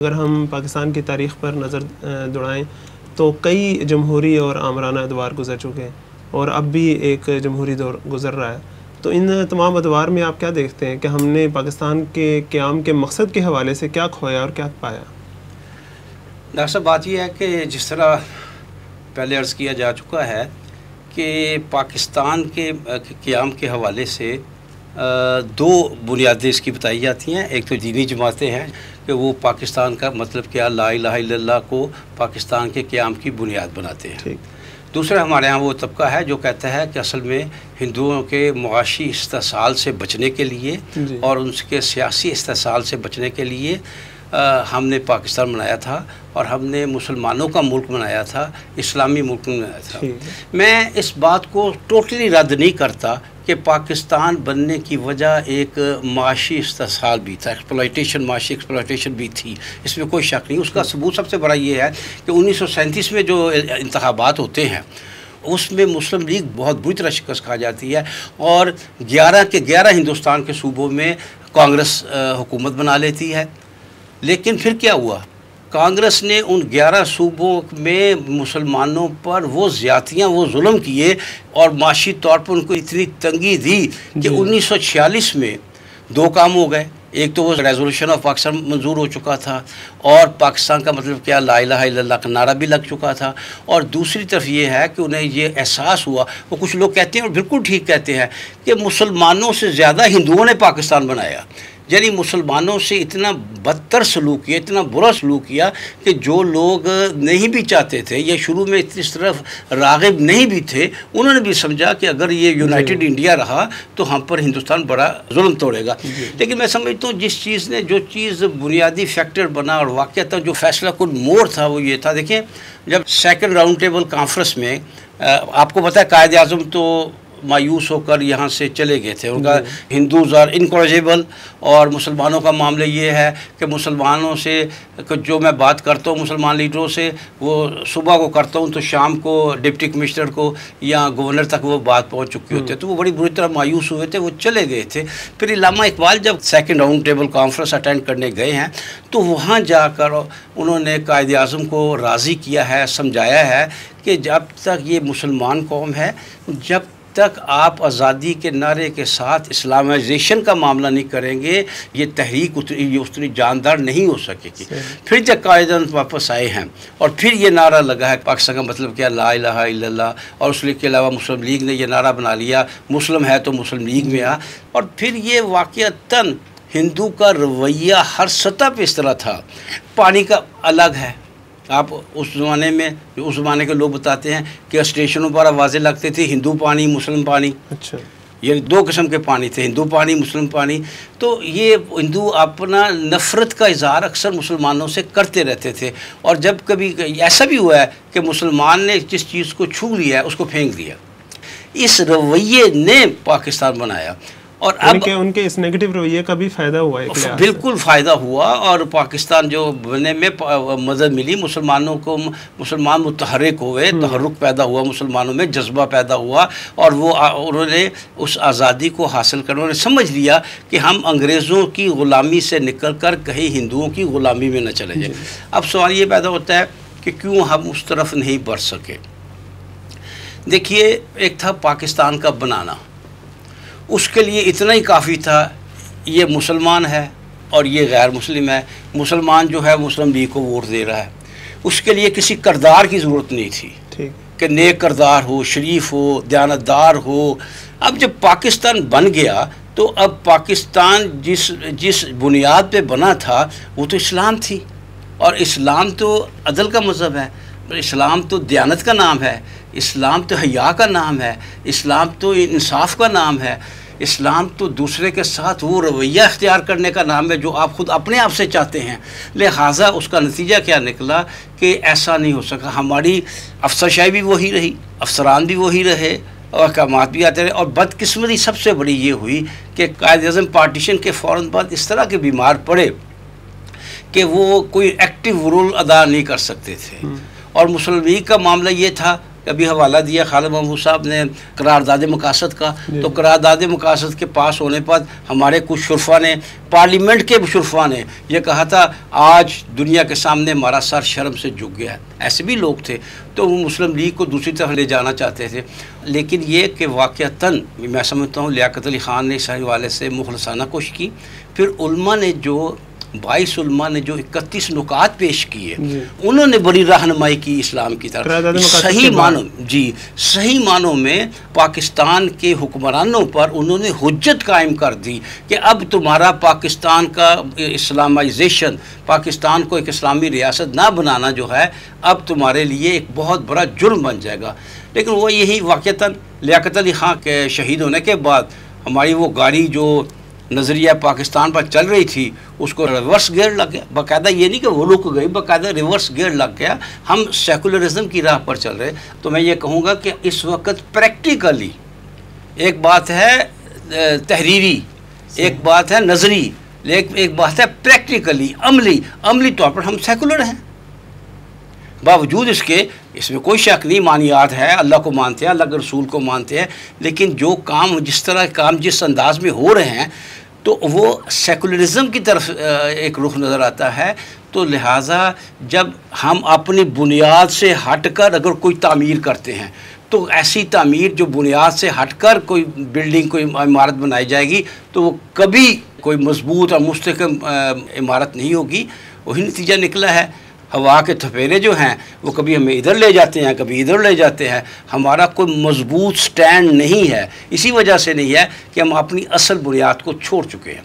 अगर हम पाकिस्तान की तारीख़ पर नज़र दौड़ाएँ तो कई जमहूरी और आमराना अदवार गुज़र चुके हैं और अब भी एक जमहूरी दौर गुज़र रहा है। तो इन तमाम अदवार में आप क्या देखते हैं कि हमने पाकिस्तान के क़याम के मकसद के हवाले से क्या खोया और क्या पाया? डॉक्टर साहब, बात यह है कि जिस तरह पहले अर्ज़ किया जा चुका है कि पाकिस्तान के क़याम के हवाले से दो बुनियादें इसकी बताई जाती हैं। एक तो दीनी जमातें हैं कि वो पाकिस्तान का मतलब क्या ला इलाहा इल्लल्लाह को पाकिस्तान के क़याम की बुनियाद बनाते हैं। दूसरा हमारे यहाँ वो तबका है जो कहता है कि असल में हिंदुओं के मुआशी इस्तेसाल से बचने के लिए और उनके सियासी इस्तेसाल से बचने के लिए हमने पाकिस्तान बनाया था और हमने मुसलमानों का मुल्क बनाया था, इस्लामी मुल्क बनाया था। मैं इस बात को टोटली रद्द नहीं करता कि पाकिस्तान बनने की वजह एक माशी इस्तेसाल भी था, माशी एक्सप्लॉयटेशन भी थी, इसमें कोई शक नहीं। उसका सबूत सबसे बड़ा ये है कि 1937 में जो इंतखाबात होते हैं उसमें मुस्लिम लीग बहुत बुरी तरह शिकस्त खा जाती है और 11 के 11 हिंदुस्तान के सूबों में कांग्रेस हुकूमत बना लेती है। लेकिन फिर क्या हुआ, कांग्रेस ने उन 11 सूबों में मुसलमानों पर वो ज़्यादतियाँ वो जुल्म किए और माशी तौर पर उनको इतनी तंगी दी कि 1946 में दो काम हो गए। एक तो वो रेजोल्यूशन ऑफ पाकिस्तान मंजूर हो चुका था और पाकिस्तान का मतलब क्या ला इलाहा इल्लल्लाह का नारा भी लग चुका था, और दूसरी तरफ ये है कि उन्हें ये एहसास हुआ, वो कुछ लोग कहते हैं और बिल्कुल ठीक कहते हैं कि मुसलमानों से ज़्यादा हिंदुओं ने पाकिस्तान बनाया। यानी मुसलमानों से इतना बदतर सलूक किया, इतना बुरा सलूक किया कि जो लोग नहीं भी चाहते थे या शुरू में इस तरफ राग़िब नहीं भी थे, उन्होंने भी समझा कि अगर ये यूनाइटेड इंडिया रहा तो हम पर हिंदुस्तान बड़ा जुल्म तोड़ेगा। लेकिन मैं समझता हूँ जिस चीज़ ने जो चीज़ बुनियादी फैक्टर बना और वाक़ता जो फैसला कुल मोड़ था वो ये था, देखिए जब सेकंड राउंड टेबल कॉन्फ्रेंस में आपको पता है कायद आज़म तो मायूस होकर यहाँ से चले गए थे। उनका हिंदूज़ आर इनकरेजेबल और मुसलमानों का मामला ये है कि मुसलमानों से जो मैं बात करता हूँ मुसलमान लीडरों से, वो सुबह को करता हूँ तो शाम को डिप्टी कमिश्नर को या गवर्नर तक वो बात पहुँच चुकी होती है। तो वो बड़ी बुरी तरह मायूस हुए थे, वो चले गए थे। फिर इल्लामा इकबाल जब second round table conference attend करने गए हैं तो वहाँ जाकर उन्होंने कायद आज़म को राज़ी किया है, समझाया है कि जब तक ये मुसलमान कौम है, जब तक आप आज़ादी के नारे के साथ इस्लामाइजेशन का मामला नहीं करेंगे, ये तहरीक उतनी जानदार नहीं हो सकेगी। फिर जब कायदे वापस आए हैं और फिर ये नारा लगा है पाकिस्तान का मतलब क्या ला इलाहा इल्लल्लाह, और उसके अलावा मुस्लिम लीग ने ये नारा बना लिया मुस्लिम है तो मुस्लिम लीग में आ, और फिर ये वाक़तन हिंदू का रवैया हर सतह पे इस तरह था। पानी का अलग है, आप उस ज़माने में उस ज़माने के लोग बताते हैं कि स्टेशनों पर आवाज़ें लगती थी हिंदू पानी मुस्लिम पानी। अच्छा, ये दो किस्म के पानी थे, हिंदू पानी मुस्लिम पानी। तो ये हिंदू अपना नफ़रत का इज़हार अक्सर मुसलमानों से करते रहते थे, और जब कभी ऐसा भी हुआ है कि मुसलमान ने जिस चीज़ को छू लिया है उसको फेंक दिया। इस रवैये ने पाकिस्तान बनाया और अब उनके इस नेगेटिव रवैये का भी फ़ायदा हुआ है। बिल्कुल फ़ायदा हुआ और पाकिस्तान जो बनने में मदद मिली, मुसलमानों को मुसलमान मुतहर्रिक हुए, तहर्रुक पैदा हुआ मुसलमानों में, जज्बा पैदा हुआ, और वो उन्होंने उस आज़ादी को हासिल कर उन्होंने समझ लिया कि हम अंग्रेज़ों की ग़ुलामी से निकल कर कहीं हिंदुओं की ग़ुलामी में न चले जाए। अब सवाल ये पैदा होता है कि क्यों हम उस तरफ नहीं बढ़ सके। देखिए, एक था पाकिस्तान का बनाना, उसके लिए इतना ही काफ़ी था, ये मुसलमान है और ये गैर मुस्लिम है। मुसलमान जो है मुस्लिम लीग को वोट दे रहा है, उसके लिए किसी करदार की ज़रूरत नहीं थी कि नेक करदार हो, शरीफ हो, दयानतदार हो। अब जब पाकिस्तान बन गया तो अब पाकिस्तान जिस बुनियाद पे बना था वो तो इस्लाम थी, और इस्लाम तो अदल का मज़हब है, इस्लाम तो दयानत का नाम है, इस्लाम तो हया का नाम है, इस्लाम तो इंसाफ का नाम है, इस्लाम तो दूसरे के साथ वो रवैया इख्तियार करने का नाम है जो आप खुद अपने आप से चाहते हैं। लिहाजा उसका नतीजा क्या निकला कि ऐसा नहीं हो सका। हमारी अफसरशाही भी वही रही, अफसरान भी वही रहे और अहकामात भी आते रहे, और बदकिस्मती सबसे बड़ी ये हुई कि कायद-ए-आज़म पार्टीशन के फ़ौरन बाद इस तरह के बीमार पड़े कि वो कोई एक्टिव रोल अदा नहीं कर सकते थे। और मुस्लिम लीग का मामला ये था कभी हवाला दिया खालिद महमूद साहब ने करारदाद मकासद का, तो करारदाद मकासद के पास होने पर हमारे कुछ शुरफा ने, पार्लियामेंट के शुरफा ने यह कहा था आज दुनिया के सामने हमारा सर शर्म से झुक गया है। ऐसे भी लोग थे, तो वो मुस्लिम लीग को दूसरी तरफ ले जाना चाहते थे। लेकिन ये कि वाक़तन मैं समझता हूँ लियाकत अली ख़ान ने इस हवाले से मुखलसाना कोशिश की। फिर उलमा ने जो 22 उलमा ने जो 31 नुकात पेश किए, उन्होंने बड़ी रहनुमाई की इस्लाम की तरफ। सही मानों सही मानों में पाकिस्तान के हुक्मरानों पर उन्होंने हुज्जत कायम कर दी कि अब तुम्हारा पाकिस्तान का इस्लामाइजेशन, पाकिस्तान को एक इस्लामी रियासत ना बनाना जो है अब तुम्हारे लिए एक बहुत बड़ा जुर्म बन जाएगा। लेकिन वो यही वाक़तन लियाकत अली ख़ान के शहीद होने के बाद हमारी वो गाड़ी जो नज़रिया पाकिस्तान पर चल रही थी उसको रिवर्स गियर लग गया। बाकायदा ये नहीं कि वो रुक गई, बाकायदा रिवर्स गियर लग गया। हम सेकुलरिज्म की राह पर चल रहे। तो मैं ये कहूँगा कि इस वक्त प्रैक्टिकली एक बात है तहरीरी, एक बात है नज़री, एक बात है प्रैक्टिकली अमली तौर पर हम सेकुलर हैं। बावजूद इसके, इसमें कोई शक नहीं, मानियात है, अल्लाह को मानते हैं, अल्लाह के रसूल को मानते हैं, लेकिन जो काम जिस तरह काम जिस अंदाज में हो रहे हैं तो वो सेकुलरिज्म की तरफ एक रुख नज़र आता है। तो लिहाजा जब हम अपनी बुनियाद से हटकर अगर कोई तामीर करते हैं तो ऐसी तामीर जो बुनियाद से हटकर कोई बिल्डिंग, कोई इमारत बनाई जाएगी तो वो कभी कोई मजबूत और मुस्तहकम इमारत नहीं होगी। वही नतीजा निकला है। हवा के थपेरे जो हैं वो कभी हमें इधर ले जाते हैं, कभी इधर ले जाते हैं। हमारा कोई मजबूत स्टैंड नहीं है। इसी वजह से नहीं है कि हम अपनी असल बुनियाद को छोड़ चुके हैं।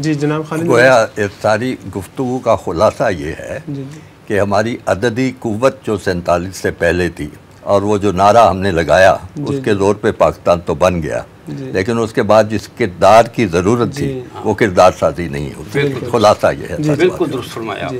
जी जनाब खालिद, गोया इस सारी गुफ्तगू का खुलासा ये है कि हमारी अददी कुव्वत जो 47 से पहले थी और वो जो नारा हमने लगाया उसके ज़ोर पे पाकिस्तान तो बन गया, लेकिन उसके बाद जिस किरदार की ज़रूरत थी वो किरदार साजी नहीं हुई। खुलासा ये है। बिल्कुल दुरुस्त फरमाया।